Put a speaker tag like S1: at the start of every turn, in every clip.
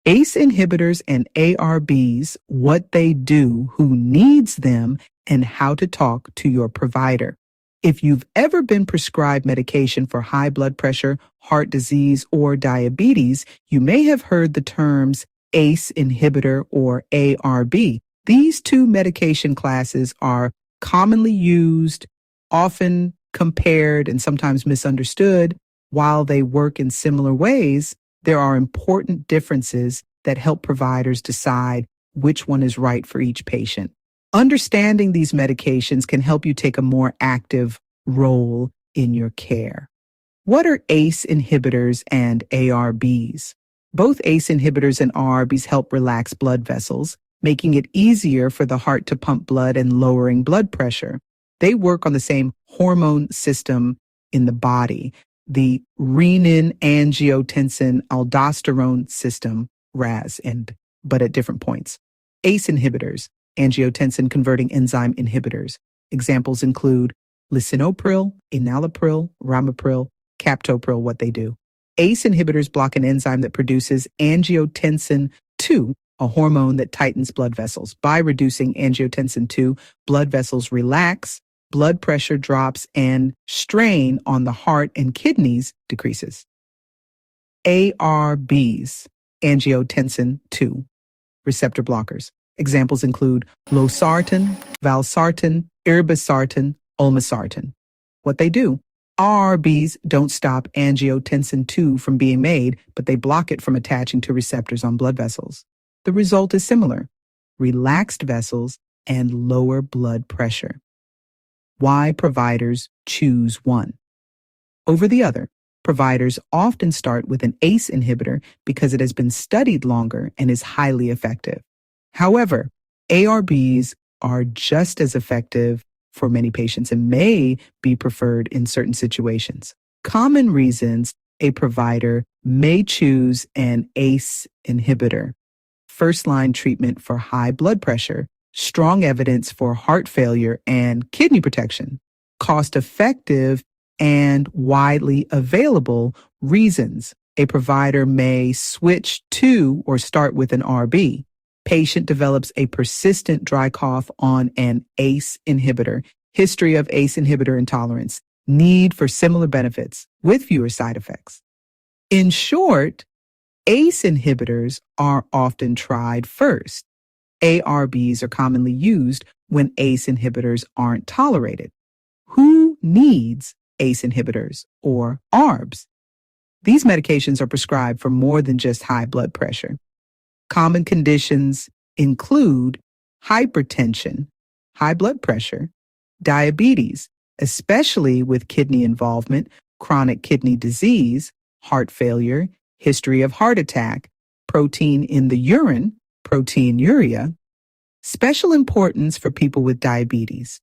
S1: ACE inhibitors and ARBs, what they do, who needs them, and how to talk to your provider. If you've ever been prescribed medication for high blood pressure, heart disease, or diabetes, you may have heard the terms ACE inhibitor or ARB. These two medication classes are commonly used, often compared, and sometimes misunderstood. While they work in similar ways, there are important differences that help providers decide which one is right for each patient. Understanding these medications can help you take a more active role in your care. What are ACE inhibitors and ARBs? Both ACE inhibitors and ARBs help relax blood vessels, making it easier for the heart to pump blood and lowering blood pressure. They work on the same hormone system in the body, the renin-angiotensin-aldosterone system, RAS, but at different points. ACE inhibitors, angiotensin-converting enzyme inhibitors. Examples include lisinopril, enalapril, ramipril, captopril, what they do. ACE inhibitors block an enzyme that produces angiotensin 2, a hormone that tightens blood vessels. By reducing angiotensin 2, blood vessels relax, blood pressure drops, and strain on the heart and kidneys decreases. ARBs, angiotensin 2, receptor blockers. Examples include losartan, valsartan, irbesartan, olmesartan. What they do: ARBs don't stop angiotensin 2 from being made, but they block it from attaching to receptors on blood vessels. The result is similar: relaxed vessels and lower blood pressure. Why providers choose one over the other? Providers often start with an ACE inhibitor because it has been studied longer and is highly effective. However, ARBs are just as effective for many patients and may be preferred in certain situations. Common reasons a provider may choose an ACE inhibitor: first-line treatment for high blood pressure, strong evidence for heart failure and kidney protection, cost-effective and widely available reasons. A provider may switch to or start with an ARB. Patient develops a persistent dry cough on an ACE inhibitor, history of ACE inhibitor intolerance, need for similar benefits with fewer side effects. In short, ACE inhibitors are often tried first. ARBs are commonly used when ACE inhibitors aren't tolerated. Who needs ACE inhibitors or ARBs? These medications are prescribed for more than just high blood pressure. Common conditions include hypertension, high blood pressure, diabetes, especially with kidney involvement, chronic kidney disease, heart failure, history of heart attack, protein in the urine, proteinuria. Special importance for people with diabetes.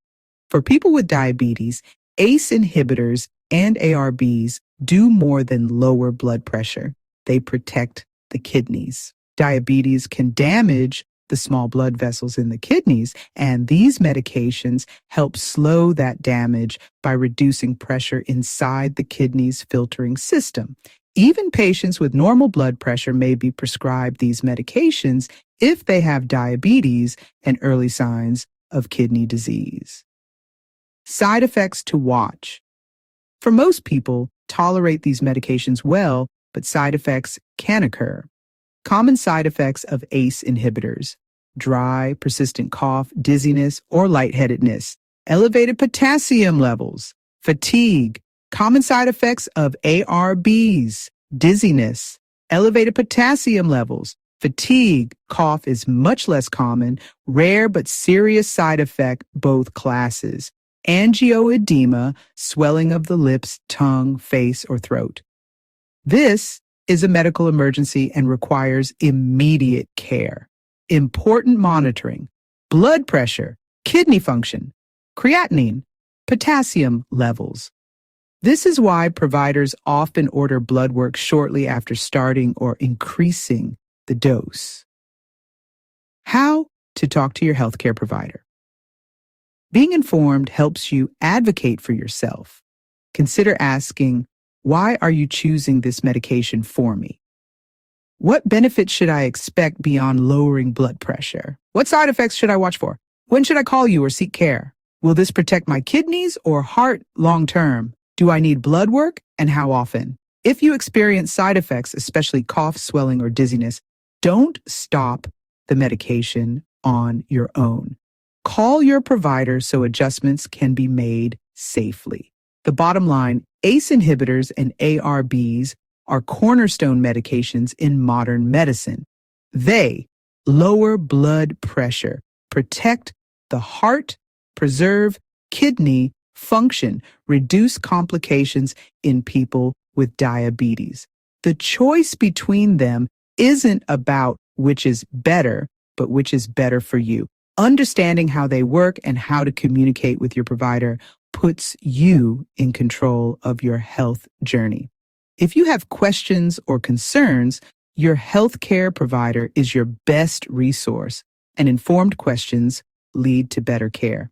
S1: For people with diabetes, ACE inhibitors and ARBs do more than lower blood pressure. They protect the kidneys. Diabetes can damage the small blood vessels in the kidneys, and these medications help slow that damage by reducing pressure inside the kidney's filtering system. Even patients with normal blood pressure may be prescribed these medications if they have diabetes and early signs of kidney disease. Side effects to watch. For most people, tolerate these medications well, but side effects can occur. Common side effects of ACE inhibitors: dry, persistent cough, dizziness, or lightheadedness, elevated potassium levels, fatigue. Common side effects of ARBs: dizziness, elevated potassium levels, fatigue. Cough is much less common, rare but serious side effect, both classes. Angioedema, swelling of the lips, tongue, face, or throat. This is a medical emergency and requires immediate care. Important monitoring: blood pressure, kidney function, creatinine, potassium levels. This is why providers often order blood work shortly after starting or increasing the dose. How to talk to your healthcare provider. Being informed helps you advocate for yourself. Consider asking, why are you choosing this medication for me? What benefits should I expect beyond lowering blood pressure? What side effects should I watch for? When should I call you or seek care? Will this protect my kidneys or heart long term? Do I need blood work, and how often? If you experience side effects, especially cough, swelling, or dizziness, don't stop the medication on your own. Call your provider so adjustments can be made safely. The bottom line, ACE inhibitors and ARBs are cornerstone medications in modern medicine. They lower blood pressure, protect the heart, preserve kidney function, reduce complications in people with diabetes. The choice between them isn't about which is better, but which is better for you. Understanding how they work and how to communicate with your provider puts you in control of your health journey. If you have questions or concerns, your healthcare provider is your best resource, and informed questions lead to better care.